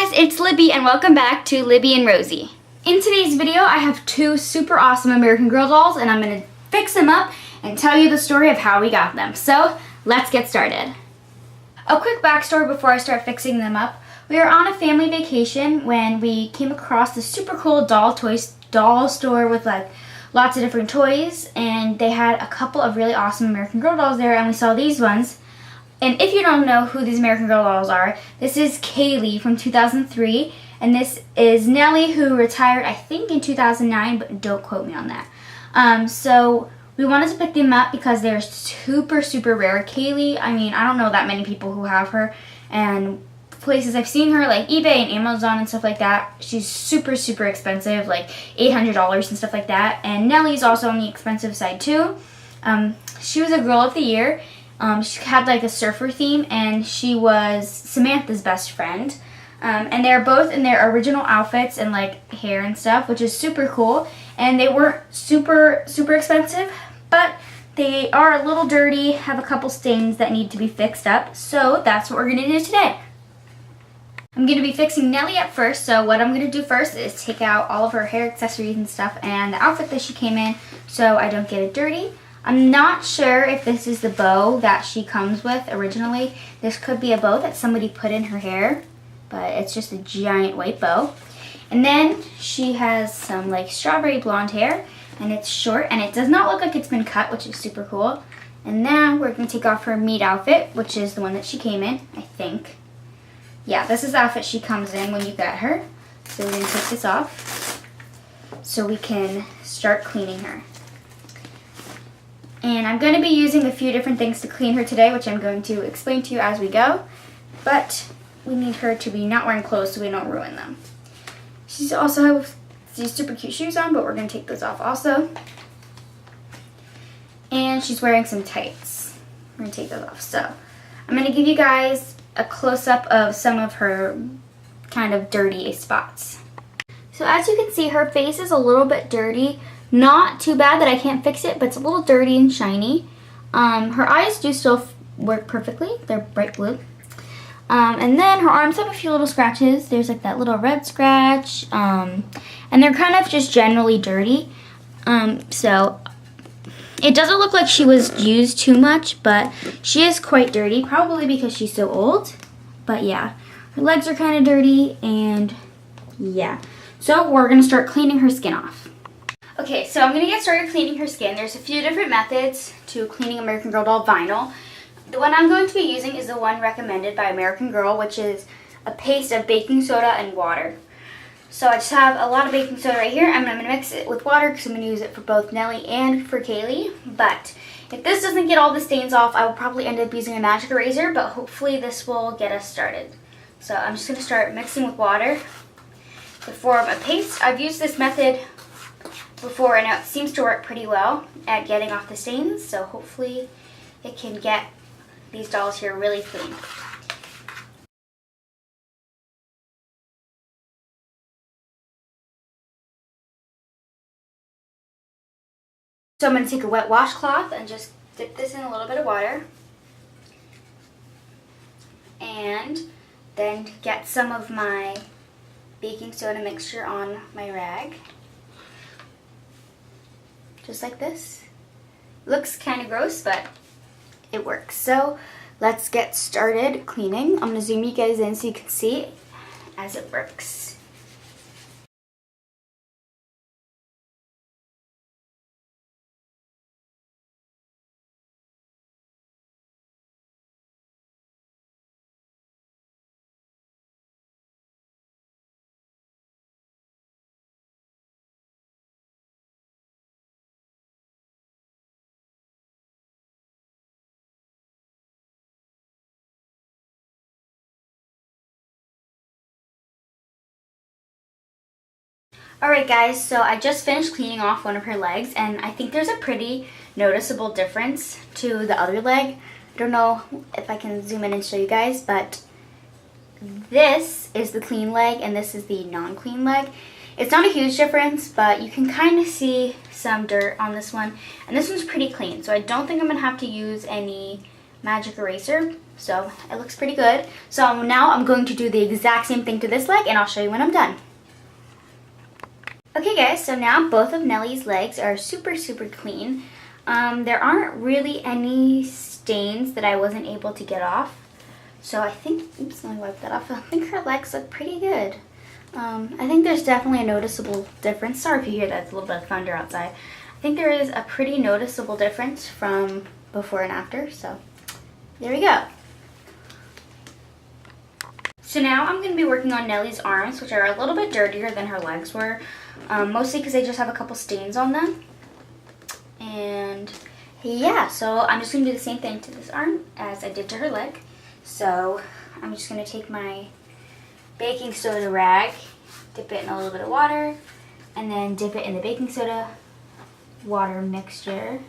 Hi guys, it's Libby and welcome back to Libby and Rosie. In today's video, I have two super awesome American Girl dolls and I'm going to fix them up and tell you the story of how we got them. So, let's get started. A quick backstory before I start fixing them up. We were on a family vacation when we came across this super cool doll store with like lots of different toys, and they had a couple of really awesome American Girl dolls there, and we saw these ones. And if you don't know who these American Girl dolls are, this is Kaylee from 2003, and this is Nellie, who retired, I think, in 2009, but don't quote me on that. So we wanted to pick them up because they're super, super rare. Kaylee, I mean, I don't know that many people who have her, and places I've seen her, like eBay and Amazon and stuff like that, she's super, super expensive, like $800 and stuff like that. And Nellie's also on the expensive side, too. She was a Girl of the Year. She had like a surfer theme, and she was Samantha's best friend. And they're both in their original outfits and like hair and stuff, which is super cool. And they weren't super, super expensive, but they are a little dirty, have a couple stains that need to be fixed up. So that's what we're going to do today. I'm going to be fixing Nellie up first. So what I'm going to do first is take out all of her hair accessories and stuff and the outfit that she came in so I don't get it dirty. I'm not sure if this is the bow that she comes with originally. This could be a bow that somebody put in her hair, but it's just a giant white bow. And then she has some like strawberry blonde hair, and it's short, and it does not look like it's been cut, which is super cool. And now we're going to take off her meat outfit, which is the one that she came in, I think. Yeah, this is the outfit she comes in when you get her. So we're going to take this off so we can start cleaning her. And I'm going to be using a few different things to clean her today, which I'm going to explain to you as we go. But we need her to be not wearing clothes so we don't ruin them. She's also has these super cute shoes on, but we're going to take those off also. And she's wearing some tights. We're going to take those off. So I'm going to give you guys a close-up of some of her kind of dirty spots. So as you can see, her face is a little bit dirty. Not too bad that I can't fix it, but it's a little dirty and shiny. Her eyes do still work perfectly. They're bright blue. And then her arms have a few little scratches. There's like that little red scratch. And they're kind of just generally dirty. So it doesn't look like she was used too much, but she is quite dirty, probably because she's so old. But yeah, her legs are kind of dirty, and yeah. So we're going to start cleaning her skin off. Okay, so I'm going to get started cleaning her skin. There's a few different methods to cleaning American Girl doll vinyl. The one I'm going to be using is the one recommended by American Girl, which is a paste of baking soda and water. So I just have a lot of baking soda right here. I'm going to mix it with water because I'm going to use it for both Nellie and for Kaylee. But if this doesn't get all the stains off, I will probably end up using a magic eraser, but hopefully this will get us started. So I'm just going to start mixing with water to form a paste. I've used this method before, and it seems to work pretty well at getting off the stains, so hopefully it can get these dolls here really clean. So I'm going to take a wet washcloth and just dip this in a little bit of water, and then get some of my baking soda mixture on my rag. Just like this. Looks kind of gross, but it works. So let's get started cleaning. I'm going to zoom you guys in so you can see as it works. Alright guys, so I just finished cleaning off one of her legs, and I think there's a pretty noticeable difference to the other leg. I don't know if I can zoom in and show you guys, but this is the clean leg and this is the non-clean leg. It's not a huge difference, but you can kind of see some dirt on this one, and this one's pretty clean, so I don't think I'm going to have to use any magic eraser. So it looks pretty good. So now I'm going to do the exact same thing to this leg, and I'll show you when I'm done. Okay guys, so now both of Nellie's legs are super clean. There aren't really any stains that I wasn't able to get off. So I think, oops, let me wipe that off. I think her legs look pretty good. I think there's definitely a noticeable difference. Sorry if you hear that, it's a little bit of thunder outside. I think there is a pretty noticeable difference from before and after, so there we go. So now I'm going to be working on Nellie's arms, which are a little bit dirtier than her legs were, mostly because they just have a couple stains on them. And yeah, so I'm just going to do the same thing to this arm as I did to her leg. So I'm just going to take my baking soda rag, dip it in a little bit of water, and then dip it in the baking soda water mixture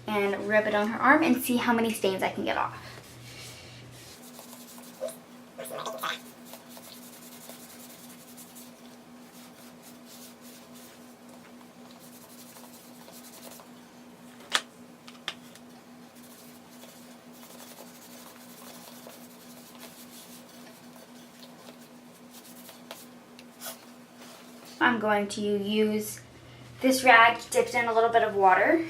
and rub it on her arm and see how many stains I can get off. I'm going to use this rag dipped in a little bit of water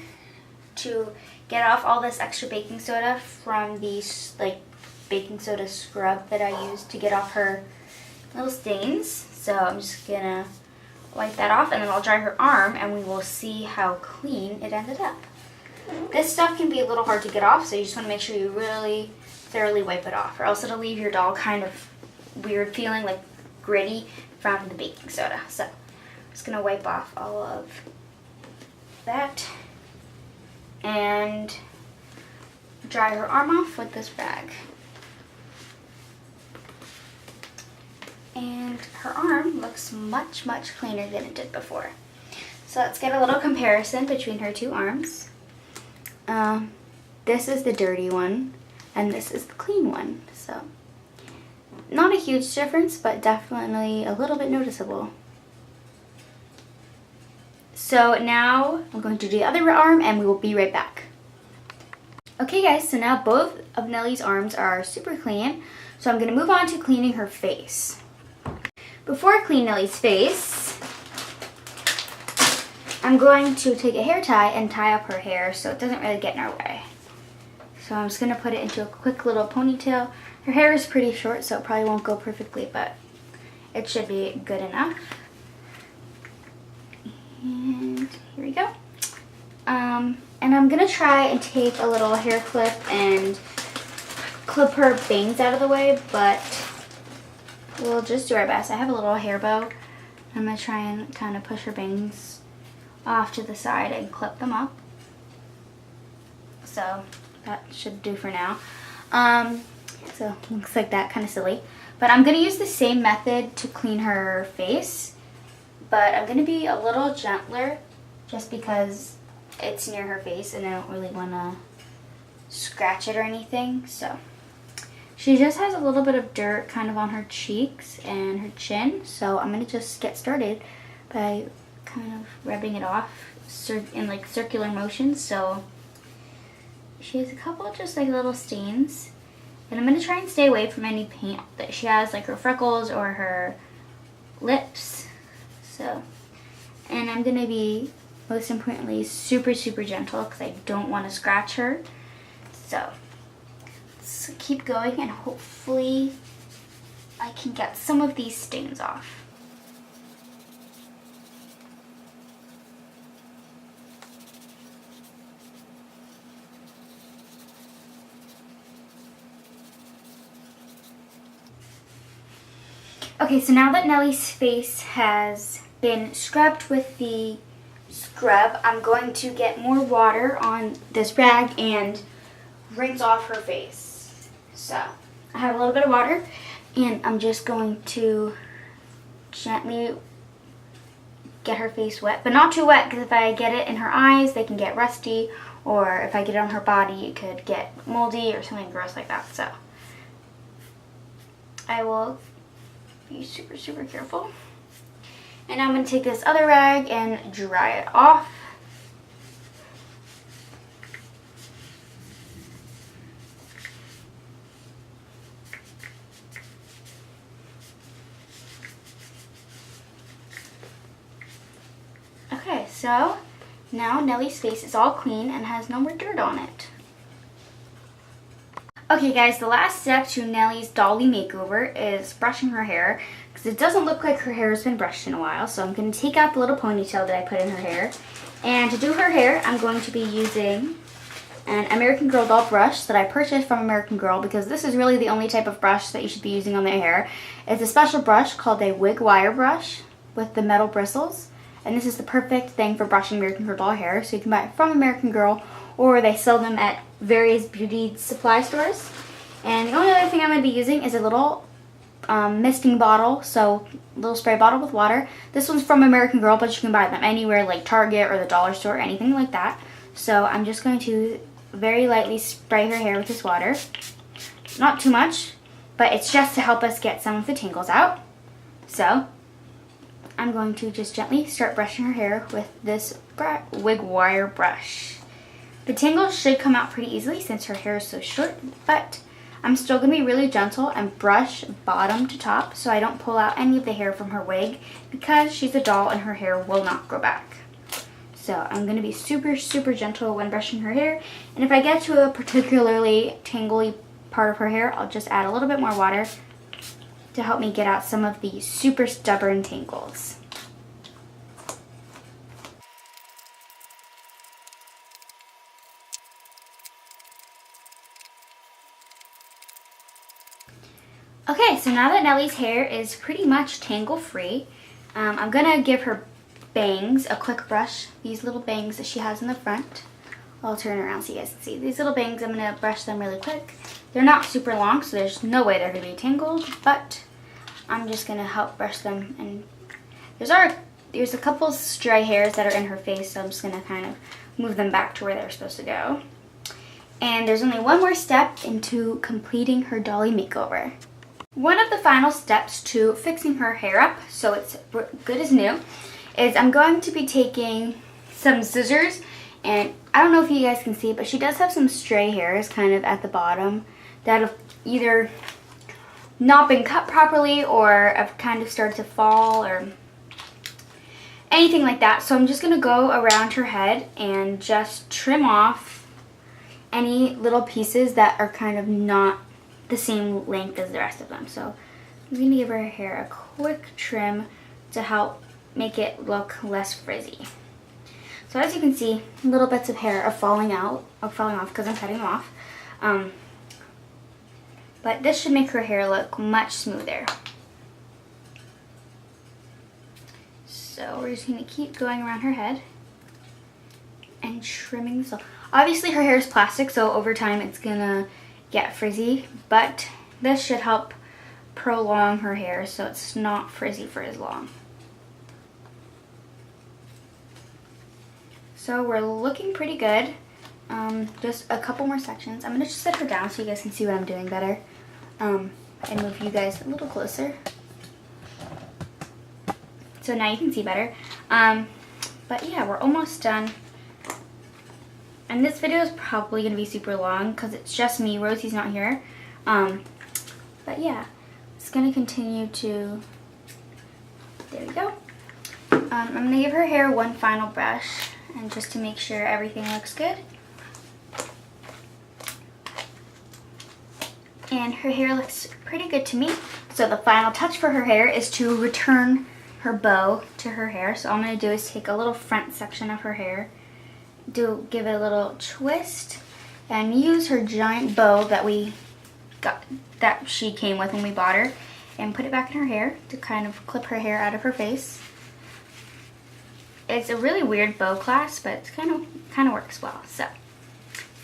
to get off all this extra baking soda from the baking soda scrub that I used to get off her little stains. So I'm just gonna wipe that off, and then I'll dry her arm and we will see how clean it ended up. This stuff can be a little hard to get off, so you just want to make sure you really thoroughly wipe it off, or else it'll leave your doll kind of weird feeling, like gritty from the baking soda. So I'm just gonna wipe off all of that and dry her arm off with this rag. And her arm looks much cleaner than it did before. So let's get a little comparison between her two arms. This is the dirty one and this is the clean one. So not a huge difference, but definitely a little bit noticeable. So now I'm going to do the other arm and we will be right back. Okay guys, so now both of Nellie's arms are super clean. So I'm going to move on to cleaning her face. Before I clean Nellie's face, I'm going to take a hair tie and tie up her hair so it doesn't really get in our way. So I'm just going to put it into a quick little ponytail. Her hair is pretty short, so it probably won't go perfectly, but it should be good enough. And here we go. And I'm going to try and take a little hair clip and clip her bangs out of the way, but we'll just do our best. I have a little hair bow. I'm going to try and kind of push her bangs off to the side and clip them up. So that should do for now. So looks like that, kind of silly. But I'm going to use the same method to clean her face. But I'm going to be a little gentler just because it's near her face and I don't really want to scratch it or anything. So she just has a little bit of dirt kind of on her cheeks and her chin. So I'm going to just get started by kind of rubbing it off in like circular motions. So she has a couple just like little stains. And I'm going to try and stay away from any paint that she has, like her freckles or her lips. So, and I'm going to be, most importantly, super gentle because I don't want to scratch her. So, let's keep going and hopefully I can get some of these stains off. Okay, so now that Nellie's face has been scrubbed with the scrub, I'm going to get more water on this rag and rinse off her face. So, I have a little bit of water and I'm just going to gently get her face wet, but not too wet because if I get it in her eyes, they can get rusty, or if I get it on her body, it could get moldy or something gross like that. So, I will be super careful. And now I'm going to take this other rag and dry it off. So now Nellie's face is all clean and has no more dirt on it. Okay guys, the last step to Nellie's dolly makeover is brushing her hair, because it doesn't look like her hair has been brushed in a while. So I'm going to take out the little ponytail that I put in her hair. And to do her hair, I'm going to be using an American Girl doll brush that I purchased from American Girl, because this is really the only type of brush that you should be using on their hair. It's a special brush called a wig wire brush with the metal bristles. And this is the perfect thing for brushing American Girl doll hair. So you can buy it from American Girl, or they sell them at various beauty supply stores. And the only other thing I'm going to be using is a little misting bottle, so a little spray bottle with water. This one's from American Girl, but you can buy them anywhere like Target or the dollar store, anything like that. So I'm just going to very lightly spray her hair with this water. Not too much, but it's just to help us get some of the tangles out. So I'm going to just gently start brushing her hair with this wig wire brush. The tangles should come out pretty easily since her hair is so short, but I'm still going to be really gentle and brush bottom to top so I don't pull out any of the hair from her wig, because she's a doll and her hair will not grow back. So I'm going to be super, super gentle when brushing her hair, and if I get to a particularly tangly part of her hair, I'll just add a little bit more water to help me get out some of the super stubborn tangles. Okay, so now that Nellie's hair is pretty much tangle free, I'm gonna give her bangs a quick brush. These little bangs that she has in the front. I'll turn around so you guys can see. These little bangs, I'm gonna brush them really quick. They're not super long, so there's no way they're gonna be tangled, but I'm just gonna help brush them. And there's a couple stray hairs that are in her face, so I'm just gonna kind of move them back to where they're supposed to go. And there's only one more step into completing her dolly makeover. One of the final steps to fixing her hair up so it's good as new is I'm going to be taking some scissors, and I don't know if you guys can see, but she does have some stray hairs kind of at the bottom that have either not been cut properly or have kind of started to fall or anything like that. So I'm just going to go around her head and just trim off any little pieces that are kind of not the same length as the rest of them. So I'm going to give her hair a quick trim to help make it look less frizzy. So as you can see, little bits of hair are falling off because I'm cutting them off. But this should make her hair look much smoother. So we're just going to keep going around her head and trimming this off. Obviously her hair is plastic, so over time it's going to get frizzy, but this should help prolong her hair so it's not frizzy for as long. So we're looking pretty good. Just a couple more sections. I'm going to just set her down so you guys can see what I'm doing better, and move you guys a little closer. So now you can see better. But yeah, we're almost done. And this video is probably going to be super long because it's just me. Rosie's not here. But yeah, it's going to continue to... There we go. I'm going to give her hair one final brush, and just to make sure everything looks good. And her hair looks pretty good to me. So the final touch for her hair is to return her bow to her hair. So all I'm going to do is take a little front section of her hair, give it a little twist, and use her giant bow that she came with when we bought her, and put it back in her hair to kind of clip her hair out of her face. It's a really weird bow clasp, but it kind of works well. So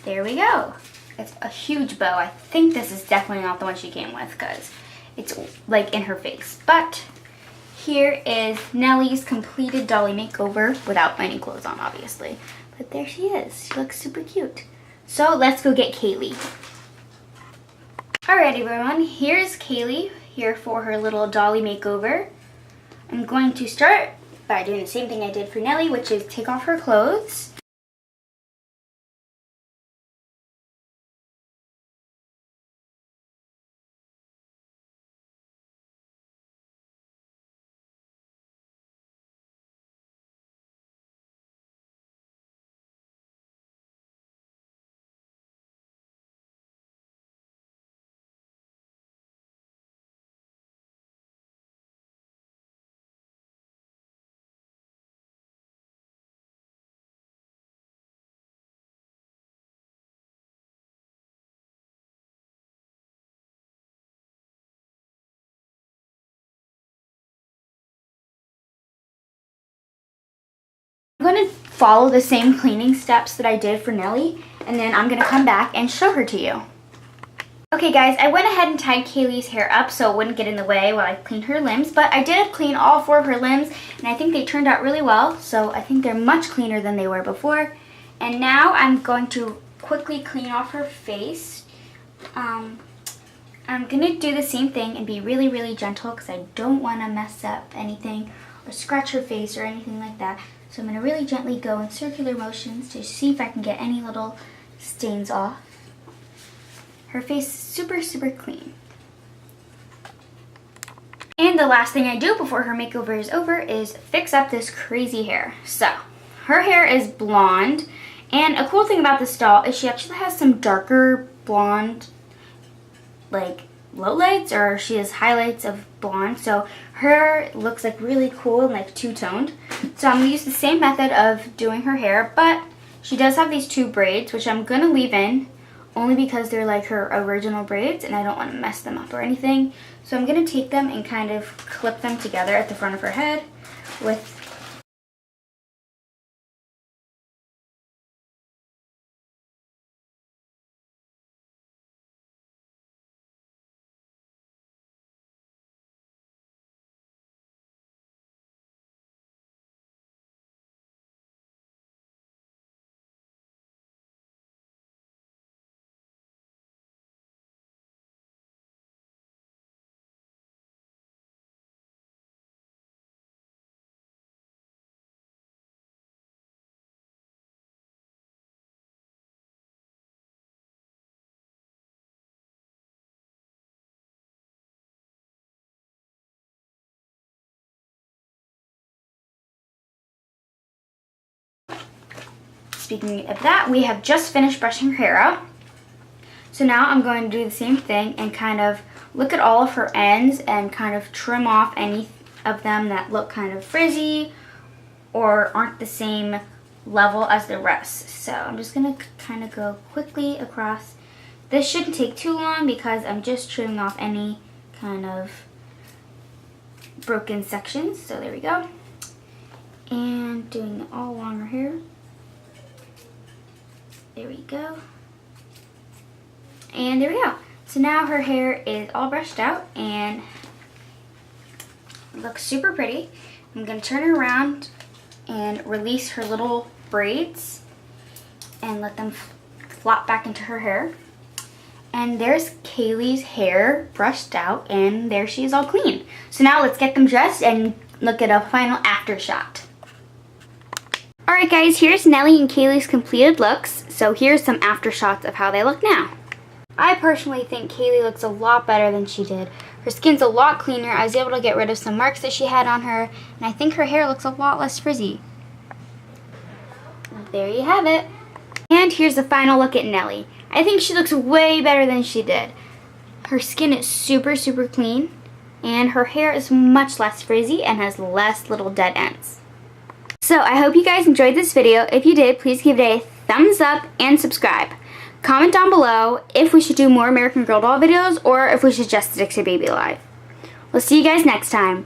there we go. It's a huge bow. I think this is definitely not the one she came with because it's like in her face. But here is Nellie's completed dolly makeover without any clothes on, obviously. But there she is. She looks super cute. So let's go get Kaylee. Alright everyone, here's Kaylee here for her little dolly makeover. I'm going to start by doing the same thing I did for Nellie, which is take off her clothes. I'm going to follow the same cleaning steps that I did for Nellie, and then I'm going to come back and show her to you. Okay guys, I went ahead and tied Kaylee's hair up so it wouldn't get in the way while I cleaned her limbs, but I did clean all 4 of her limbs, and I think they turned out really well, so I think they're much cleaner than they were before. And now I'm going to quickly clean off her face. I'm going to do the same thing and be really, really gentle because I don't want to mess up anything or scratch her face or anything like that. So I'm going to really gently go in circular motions to see if I can get any little stains off. Her face is super, super clean. And the last thing I do before her makeover is over is fix up this crazy hair. So, her hair is blonde, and a cool thing about this doll is she actually has some darker blonde, like, lowlights, or she has highlights of blonde, so her looks like really cool and like two-toned. So I'm going to use the same method of doing her hair, but she does have these 2 braids, which I'm going to leave in only because they're like her original braids and I don't want to mess them up or anything. So I'm going to take them and kind of clip them together at the front of her head with Speaking of that, we have just finished brushing her hair out. So now I'm going to do the same thing and kind of look at all of her ends and kind of trim off any of them that look kind of frizzy or aren't the same level as the rest. So I'm just going to kind of go quickly across. This shouldn't take too long because I'm just trimming off any kind of broken sections. So there we go. And doing it all along her hair. There we go. And there we go. So now her hair is all brushed out and looks super pretty. I'm going to turn her around and release her little braids and let them flop back into her hair. And there's Kaylee's hair brushed out and there she is all clean. So now let's get them dressed and look at a final after shot. Alright guys, here's Nellie and Kaylee's completed looks. So here's some after shots of how they look now. I personally think Kaylee looks a lot better than she did. Her skin's a lot cleaner. I was able to get rid of some marks that she had on her. And I think her hair looks a lot less frizzy. There you have it. And here's the final look at Nellie. I think she looks way better than she did. Her skin is super, super clean. And her hair is much less frizzy and has less little dead ends. So I hope you guys enjoyed this video. If you did, please give it a thumbs up and subscribe. Comment down below if we should do more American Girl doll videos or if we should just stick to Baby Alive. We'll see you guys next time.